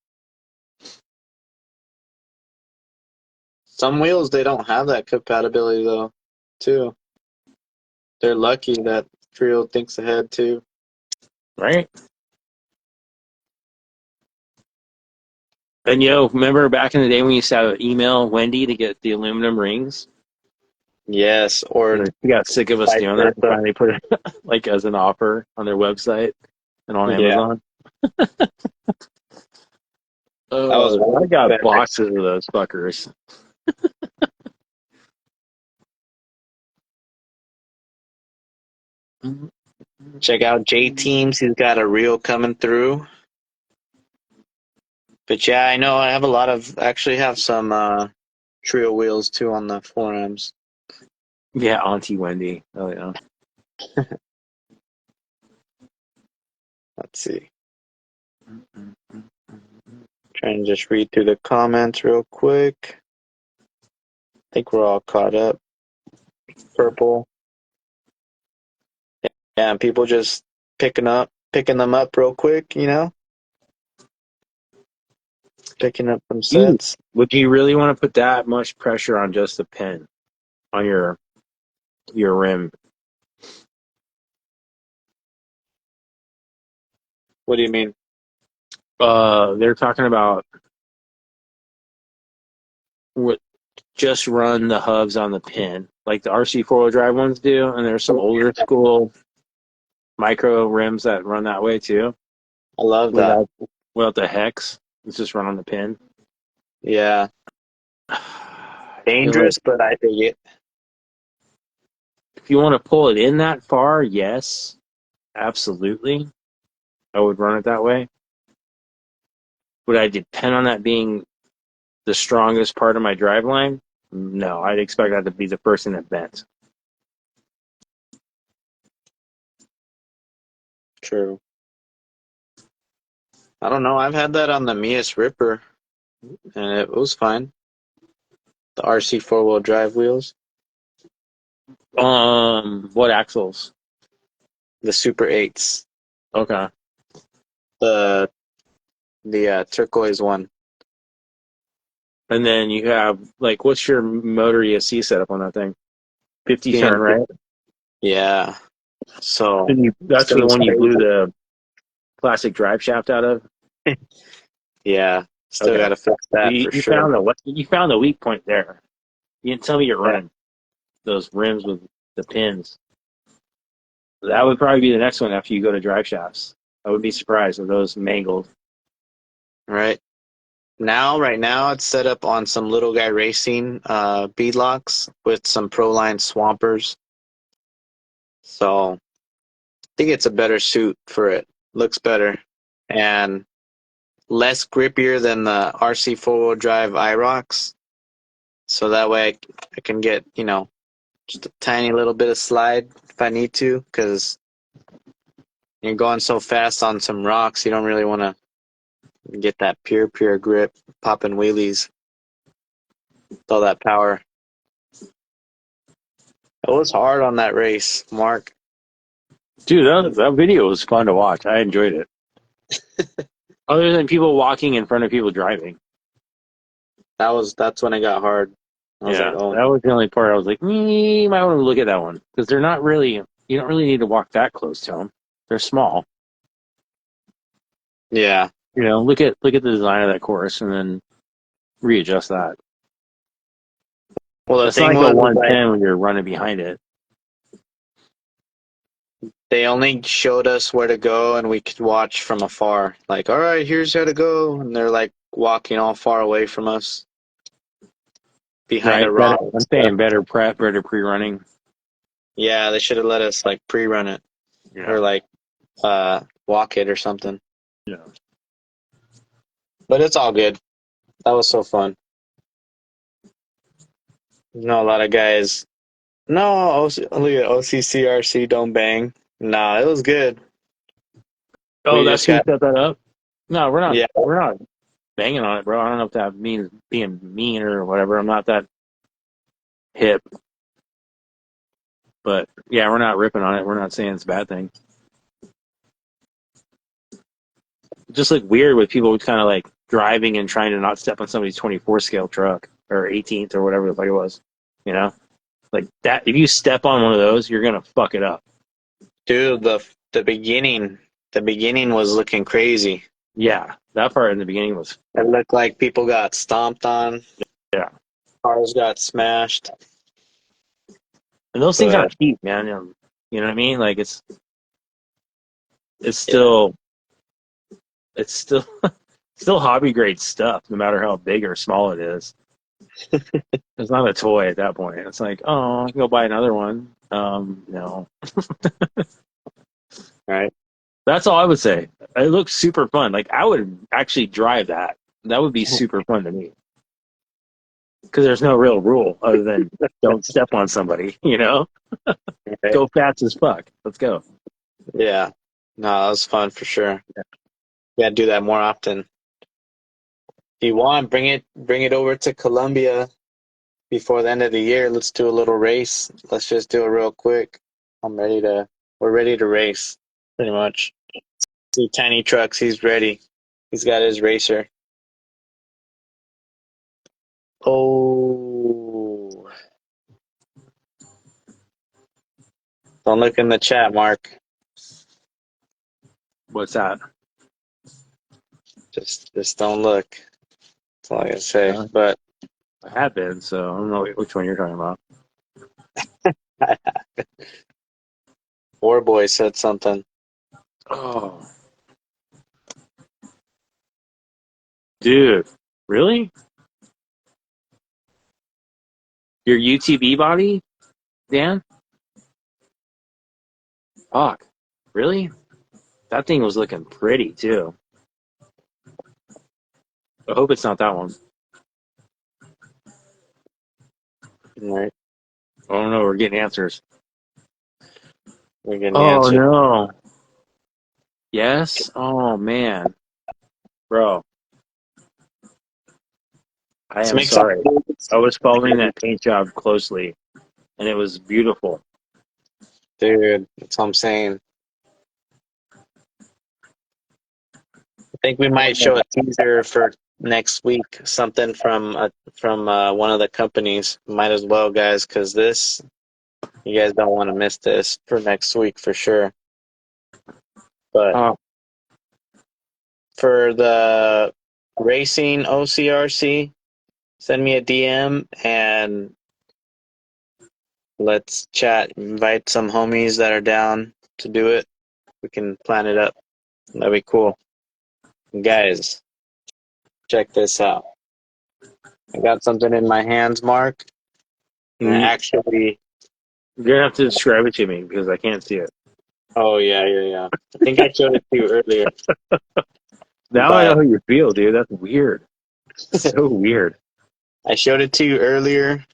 Some wheels, they don't have that compatibility, though, too. They're lucky that Treal thinks ahead, too. Right? And remember back in the day when you used to email Wendy to get the aluminum rings? Yes, or She got sick of us vice doing that and versa. finally put it like as an offer on their website and on Yeah, Amazon. that was I got better. boxes of those fuckers. Check out J Teams. He's got a reel coming through. But yeah, I know I have actually have some Trio wheels too on the 4Ms. Yeah, Auntie Wendy. Oh yeah. Let's see. Trying to just read through the comments real quick. I think we're all caught up. Purple. Yeah, and people just picking them up real quick, picking up some sets. Would you really want to put that much pressure on just the pin on your rim? What do you mean? They're talking about what just run the hubs on the pin, like the RC 4-wheel drive ones do, and there's some older school micro rims that run that way too. I love that. Without the hex, it's just run on the pin. Yeah. And like, Dangerous, but I dig it. if you want to pull it in that far, yes, absolutely, I would run it that way. Would I depend on that being the strongest part of my drive line? No, I'd expect that to be the first thing that bent. True. I don't know. I've had that on the MEUS Ripper, and it was fine. The RC 4-wheel drive wheels. What axles? The Super 8s. Okay. The turquoise one. And then you have, like, what's your motor ESC setup on that thing? 50 Pinion. turn, right? Yeah. So That's the one you blew the plastic drive shaft out of? Yeah. Still Okay. got to fix that You, for you sure. found the weak point there. You didn't tell me you're Yeah. running those rims with the pins. That would probably be the next one after you go to drive shafts. I would be surprised if those mangled. Right now, it's set up on some little guy racing beadlocks with some Proline swampers. So I think it's a better suit for it. Looks better and less grippier than the RC 4-wheel drive IROX. So that way I can get, just a tiny little bit of slide if I need to, because you're going so fast on some rocks, you don't really want to get that pure grip, popping wheelies with all that power. It was hard on that race, Mark. Dude, that video was fun to watch. I enjoyed it. Other than people walking in front of people driving. That's when it got hard. I was like, oh, That was the only part I was like, you might want to look at that one. Because they're not really, you don't really need to walk that close to them. They're small. yeah. Look at the design of that course and then readjust that. Well, the It's not thing like a was, like, 110 when you're running behind it. they only showed us where to go, and we could watch from afar. Like, all right, here's how to go, and they're like walking all far away from us, behind a Right? rock. I'm saying better prep, better pre-running. Yeah, they should have let us like pre-run it or like walk it or something. Yeah. But it's all good. That was so fun. A lot of guys. No, look at OCCRC, don't bang. Nah, it was good. Oh, We that's just who got, set that up? No, we're not. yeah, We're not banging on it, bro. I don't know if that means being mean or whatever. I'm not that hip. But yeah, we're not ripping on it. We're not saying it's a bad thing. just looked weird with people kind of like driving and trying to not step on somebody's 24 scale truck or 18th or whatever the fuck it was. You know, like that. If you step on one of those, you're gonna fuck it up. Dude, the beginning was looking crazy. Yeah, that part in the beginning was. It looked like people got stomped on. Yeah, Cars got smashed. and those things But aren't cheap, man. You know what I mean? Like it's still it's still still hobby grade stuff, no matter how big or small it is. It's not a toy at that point. It's like, oh, I can go buy another one. No. right. That's all I would say. It looks super fun. Like I would actually drive that. That would be super fun to me. Because there's no real rule other than don't step on somebody, you know? Right. Go fast as fuck. Let's go. Yeah. No, that was fun for sure. Yeah. We gotta do that more often. If you want, bring it over to Colombia before the end of the year. Let's do a little race. Let's just do it real quick. We're ready to race, pretty much. See Tiny Trucks, he's ready. He's got his racer. Oh. Don't look in the chat, Mark. What's that? Just don't look. That's all I gotta say. But I have been, so I don't know which one you're talking about. Warboy said something. Oh. Dude, really? Your UTV body, Dan? Fuck. Really? That thing was looking pretty, too. I hope it's not that one. All right. I don't know. We're getting answers. We're getting the Oh, answer. no. Yes? Oh, man. Bro. I am sorry. I was following that paint job closely, and it was beautiful. Dude, that's what I'm saying. I think we might show a teaser for next week, something from one of the companies. Might as well, guys, because you guys don't want to miss this for next week for sure. But for the racing OCRC, send me a DM and let's chat. Invite some homies that are down to do it. We can plan it up. That'd be cool. Guys, check this out. I got something in my hands, Mark. And actually, You're going to have to describe it to me because I can't see it. oh, yeah. I think I showed it to you earlier. Now I know how you feel, dude. That's weird. So weird. I showed it to you earlier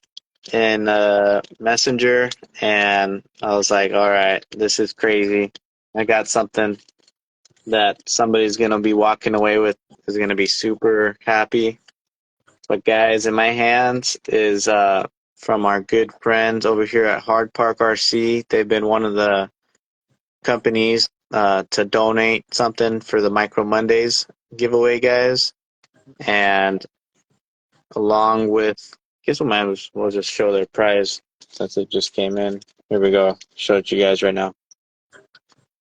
in Messenger, and I was like, all right, this is crazy. I got something that somebody's going to be walking away with, is going to be super happy. But guys, in my hands is from our good friends over here at Hard Park RC. They've been one of the companies to donate something for the Micro Mondays giveaway, guys. And along with, I guess we'll just show their prize since it just came in. Here we go. Show it to you guys right now.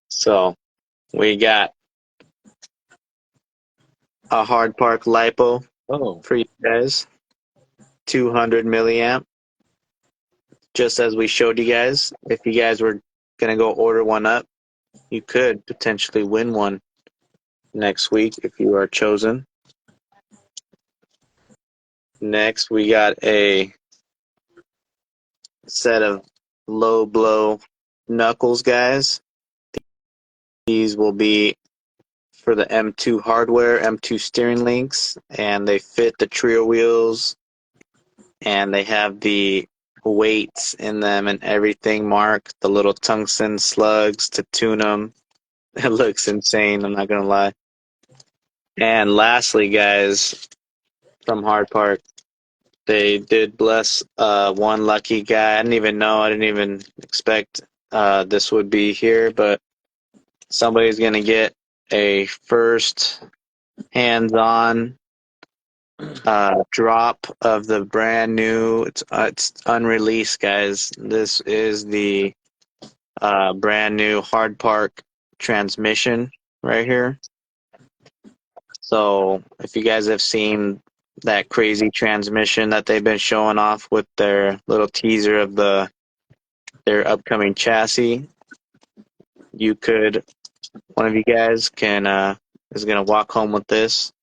So we got a Hard Park LiPo for you guys, 200 milliamp. Just as we showed you guys, if you guys were gonna go order one up, you could potentially win one next week if you are chosen. Next, we got a set of low blow knuckles, guys. These will be for the M2 hardware, M2 steering links, and they fit the Treal wheels, and they have the weights in them and everything, Mark. The little tungsten slugs to tune them. It looks insane, I'm not going to lie. And lastly, guys, from Hard Park, they did bless one lucky guy. I didn't even expect this would be here, but somebody's going to get a first hands-on drop of the brand new. It's unreleased, guys. This is the brand new Hard Park transmission right here. So if you guys have seen that crazy transmission that they've been showing off with their little teaser of their upcoming chassis, one of you guys is gonna walk home with this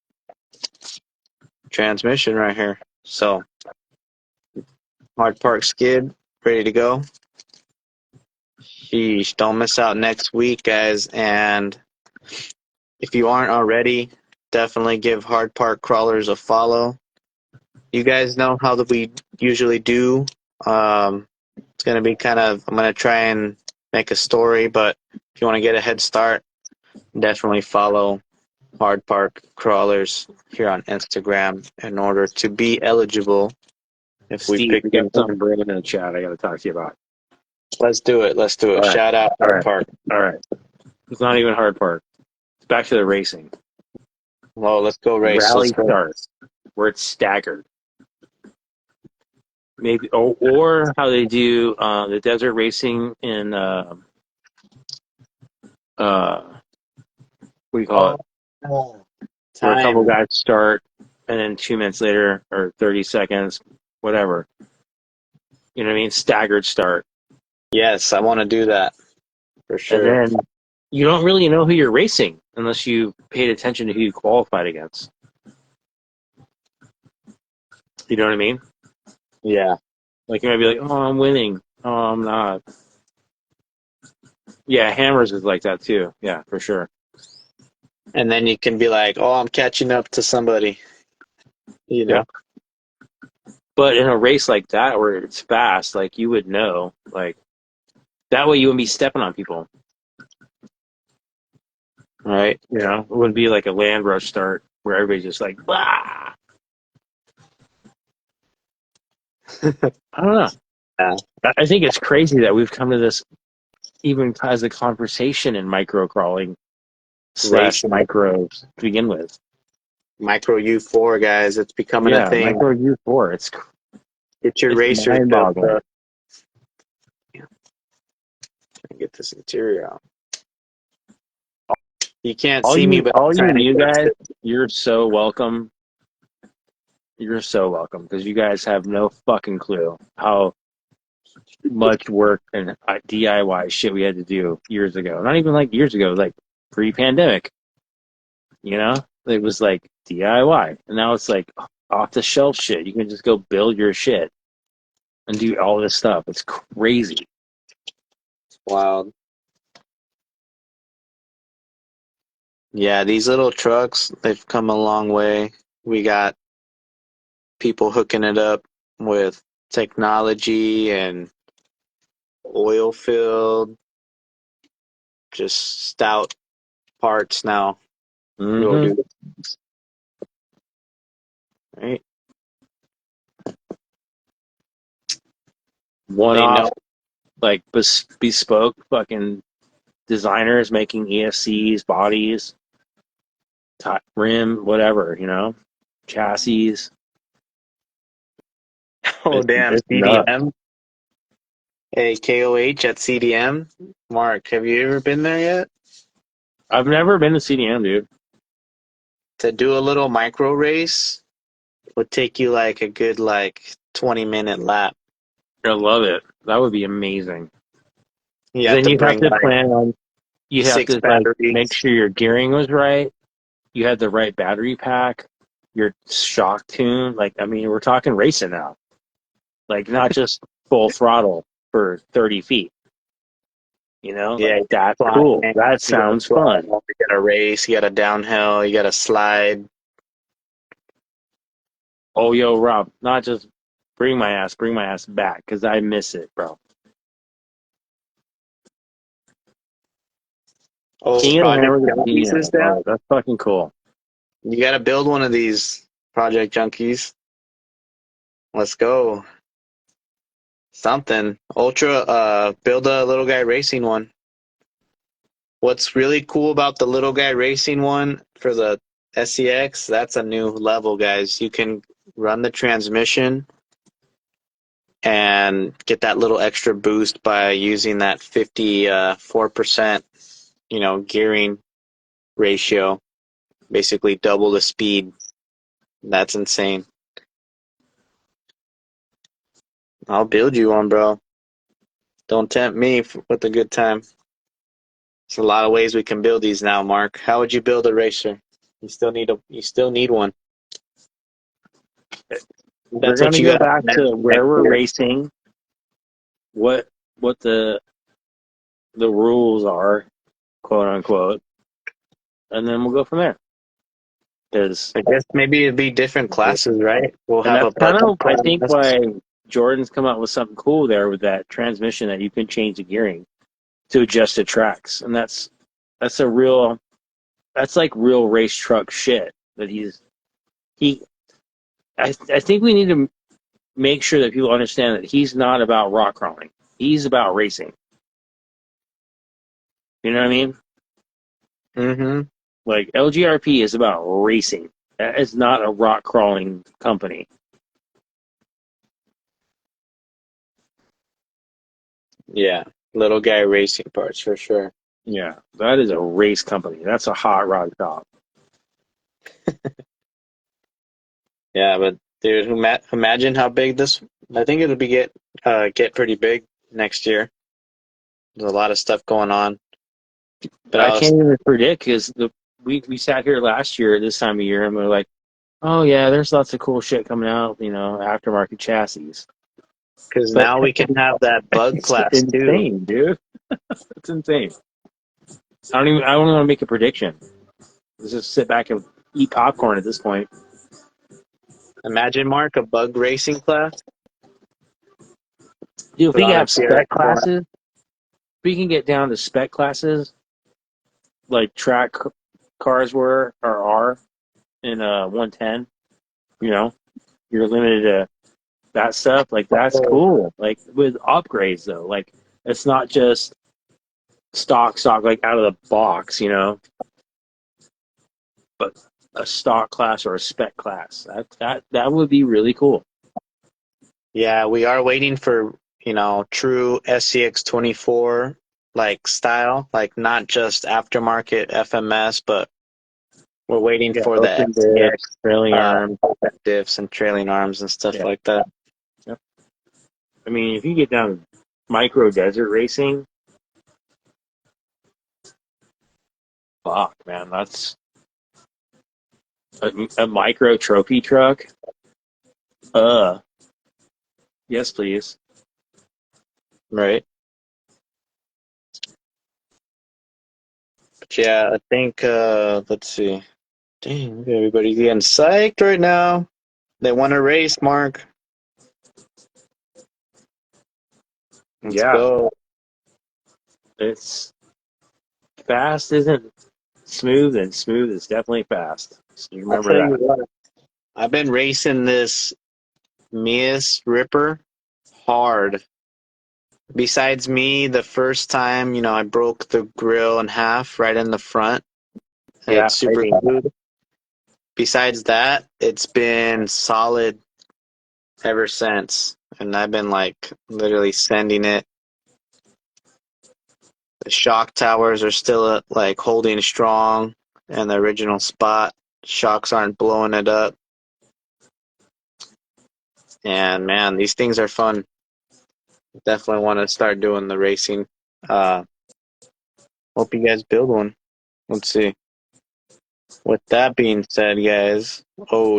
transmission right here. So Hard Park skid ready to go. Sheesh, don't miss out next week, guys. And if you aren't already, definitely give Hard Park Crawlers a follow. You guys know how we usually do. It's going to be I'm going to try and make a story, but if you want to get a head start, definitely follow Hard Park Crawlers here on Instagram in order to be eligible. If Steve, we pick we got something brewing in the chat I got to talk to you about. Let's do it. All Shout out Hard Park. All right. It's not even Hard Park. It's back to the racing. Well, let's go race. Rally starts where it's staggered. Maybe or how they do the desert racing in what do you call it? Where a couple guys start and then 2 minutes later or 30 seconds, whatever. You know what I mean? Staggered start. Yes, I want to do that for sure. And then you don't really know who you're racing unless you paid attention to who you qualified against. You know what I mean? Yeah. Like you might be like, oh, I'm winning. Oh, I'm not. Yeah, Hammers is like that too. Yeah, for sure. And then you can be like, oh, I'm catching up to somebody. You know? Yeah. But in a race like that where it's fast, like you would know, like that way you wouldn't be stepping on people. Right. You know, it wouldn't be like a land rush start where everybody's just like, bah! I don't know. Yeah. I think it's crazy that we've come to this even as a conversation in micro crawling / micros to begin with. Micro U4, guys. It's becoming a thing. Micro U4. Get your racers built up. Get this interior out. You can't see me, but all you guys, you're so welcome. You're so welcome because you guys have no fucking clue how much work and DIY shit we had to do years ago. Not even like years ago, like pre-pandemic. You know, it was like DIY, and now it's like off the shelf shit. You can just go build your shit and do all this stuff. It's crazy. It's wild. Yeah, these little trucks, they've come a long way. We got people hooking it up with technology and oil filled, just stout parts now. Mm-hmm. Right? One-off, like bespoke fucking designers making ESCs, bodies, rim, whatever, you know, chassis. Oh, damn, CDM. Hey, KOH at CDM. Mark, have you ever been there yet? I've never been to CDM, dude. To do a little micro race would take you like a good 20-minute lap. I love it. That would be amazing. You then you have to like plan on. You have to make sure your gearing was right. You had the right battery pack. Your shock tune. Like, I mean, we're talking racing now. Like, not just full throttle for 30 feet. You know? Yeah, like, that's cool. That sounds fun. You got a race. You got a downhill. You got a slide. Oh, yo, Rob, not just bring my ass back because I miss it, bro. Oh, pieces down. That's fucking cool. You got to build one of these, Project Junkies. Let's go. Something. Ultra, build a little guy racing one. what's really cool about the little guy racing one for the SCX, that's a new level, guys. You can run the transmission and get that little extra boost by using that 54%, gearing ratio, basically double the speed. That's insane. I'll build you one, bro. Don't tempt me with a good time. There's a lot of ways we can build these now, Mark. How would you build a racer? You still need one. We're gonna go back to where we're racing, what the rules are, quote unquote, and then we'll go from there. Because I guess maybe it'd be different classes, right? We'll and have that's kind of, I think, why Jordan's come out with something cool there with that transmission that you can change the gearing to adjust the tracks, and that's like real race truck shit that I think we need to make sure that people understand that he's not about rock crawling. He's about racing. You know what I mean? Mm-hmm. Like, LGRP is about racing. It's not a rock crawling company. Yeah, little guy racing parts for sure. Yeah, that is a race company. That's a hot rod shop. Yeah, but dude, imagine how big this. I think it'll get pretty big next year. There's a lot of stuff going on. But I can't even predict because we sat here last year this time of year and we're like, oh yeah, there's lots of cool shit coming out, aftermarket chassis. Because now we can have that bug class insane, too. Insane, dude. It's insane. I don't want to make a prediction. Let's just sit back and eat popcorn at this point. Imagine, Mark, a bug racing class. Dude, if we can have spec classes, we can get down to spec classes like track cars are in 110. You're limited to that stuff. Like, that's cool. Like, with upgrades though, like, it's not just stock like out of the box, but a stock class or a spec class. That would be really cool. Yeah, we are waiting for true SCX 24 like style, like not just aftermarket FMS, but we're waiting for the SCX trailing arms, diffs and trailing arms and stuff like that. Yep. I mean, if you get down to micro desert racing, fuck, man, that's a micro trophy truck. Yes, please. Right. But yeah, I think let's see. Dang, everybody's getting psyched right now. They want to race, Mark. Let's go. It's fast isn't smooth, and smooth is definitely fast. So you remember that. I've been racing this MEUS Ripper hard. Besides me, the first time, I broke the grill in half right in the front. Yeah, it's super good. Besides that, it's been solid ever since. And I've been like literally sending it. The shock towers are still like holding strong in the original spot. Shocks aren't blowing it up. And man, these things are fun. Definitely want to start doing the racing. Hope you guys build one. Let's see. With that being said, guys,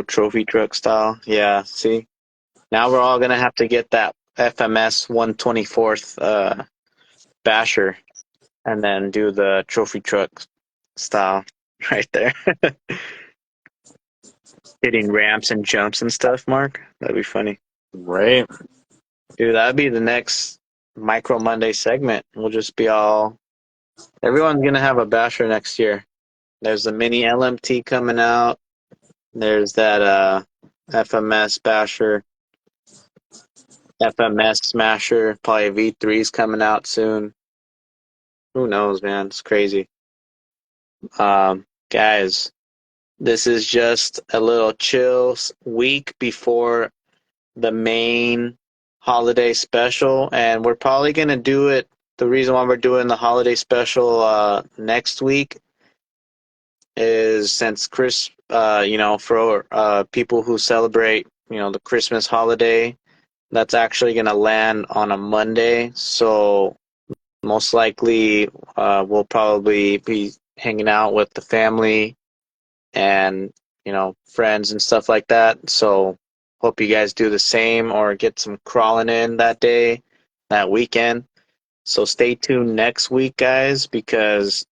trophy truck style. Yeah, see? Now we're all going to have to get that FMS 124th basher and then do the trophy truck style right there. Hitting ramps and jumps and stuff, Mark. That'd be funny. Right. Dude, that'd be the next Micro Monday segment. We'll just be everyone's going to have a basher next year. There's the mini LMT coming out. There's that FMS basher. FMS smasher. Probably V3's coming out soon. Who knows, man? It's crazy. Guys, this is just a little chill week before the main holiday special, and we're probably going to do it. The reason why we're doing the holiday special next week is since for people who celebrate, the Christmas holiday, that's actually going to land on a Monday. So most likely, we'll probably be hanging out with the family and, friends and stuff like that. So hope you guys do the same or get some crawling in that day, that weekend. So stay tuned next week, guys, because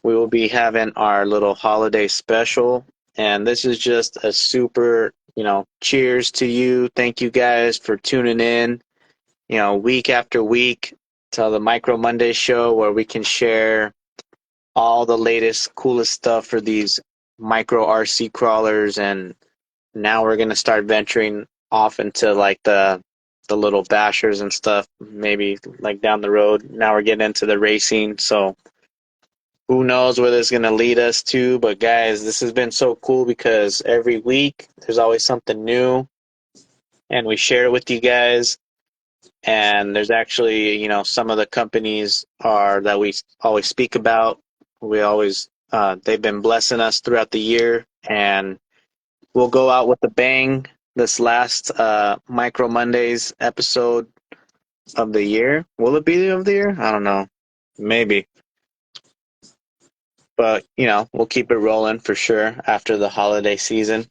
we will be having our little holiday special. And this is just a super, cheers to you. Thank you guys for tuning in, week after week to the Micro Monday show where we can share all the latest, coolest stuff for these micro RC crawlers. And now we're going to start venturing off into like the little bashers and stuff, maybe like down the road. Now we're getting into the racing. So who knows where this is going to lead us to. But guys, this has been so cool because every week there's always something new and we share it with you guys. And there's actually, some of the companies are that we always speak about. We always, they've been blessing us throughout the year, and we'll go out with a bang this last Micro Mondays episode of the year. Will it be of the year? I don't know. Maybe. But, we'll keep it rolling for sure after the holiday season.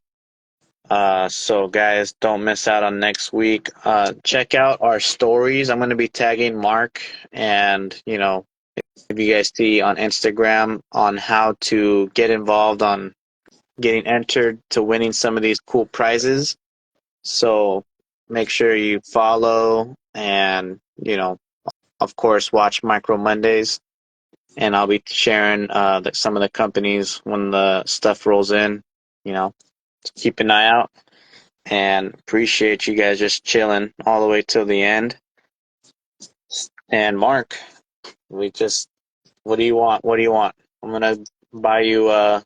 So guys, don't miss out on next week. Check out our stories. I'm going to be tagging Mark and, if you guys see on Instagram on how to get involved on getting entered to winning some of these cool prizes. So make sure you follow and, of course, watch Micro Mondays. And I'll be sharing some of the companies when the stuff rolls in, so keep an eye out. And appreciate you guys just chilling all the way till the end. And Mark, what do you want? What do you want? I'm gonna buy you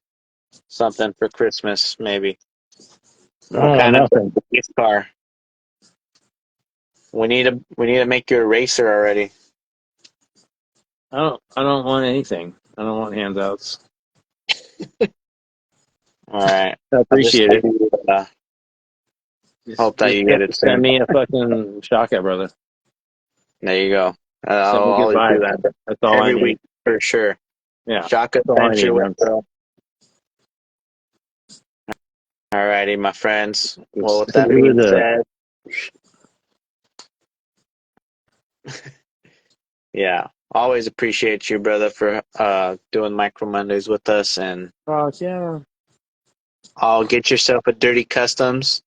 something for Christmas, maybe. What Oh, kind of nothing. race car? We need to make you a racer already. I don't want anything. I don't want handouts. All right. I I'll just appreciate it. hope that Just you get it send soon. me a fucking shotgun, brother. There you go. Send I'll me good always do vibes. that That's all I every need. week for sure. Yeah, Shock that's all I need, adventure with man. bro. All righty, my friends. Well, with that Who are being the said, yeah, always appreciate you, brother, for doing Micro Mondays with us, and Oh, yeah. I'll get yourself a dirty customs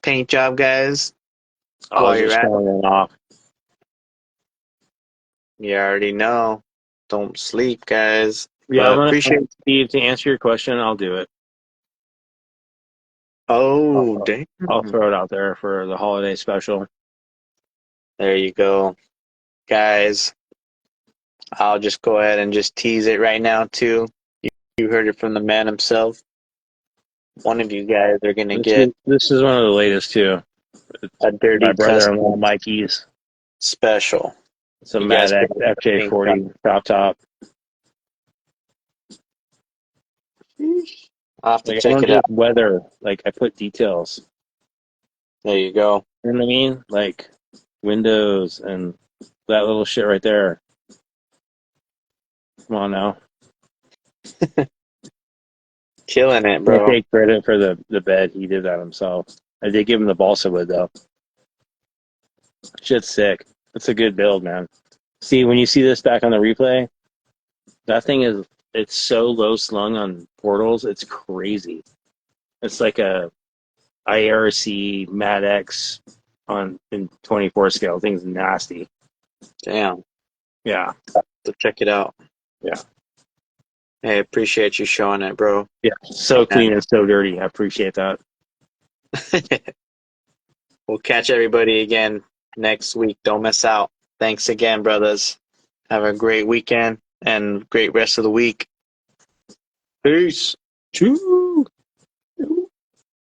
paint job, guys. I While was you're just at it, showing it off. you already know. Don't sleep, guys. Yeah, But I'm gonna appreciate. Steve, to answer your question, I'll do it. Oh, I'll, damn! I'll throw it out there for the holiday special. There you go, guys. I'll just go ahead and just tease it right now too. You heard it from the man himself. One of you guys are gonna get This is one of the latest too. a My dirty brother-in-law custom Mikey's. special. It's a You guys Mad can X FJ40 top. I'll have to Like I check don't it out. just weather. Like I put details. There you go. You know what I mean? Like windows and that little shit right there. Come on now. Killing it, Can't bro. take credit for the bed. He did that himself. I did give him the balsa wood though. Shit's sick. It's a good build, man. See, when you see this back on the replay, that thing it's so low slung on portals, it's crazy. It's like a IRC Mad X in 24 scale. Thing's nasty. Damn. Yeah. To check it out. Yeah. Hey, appreciate you showing it, bro. Yeah. So clean and so dirty. I appreciate that. We'll catch everybody again next week. Don't miss out. Thanks again, brothers. Have a great weekend and great rest of the week. Peace. Choo.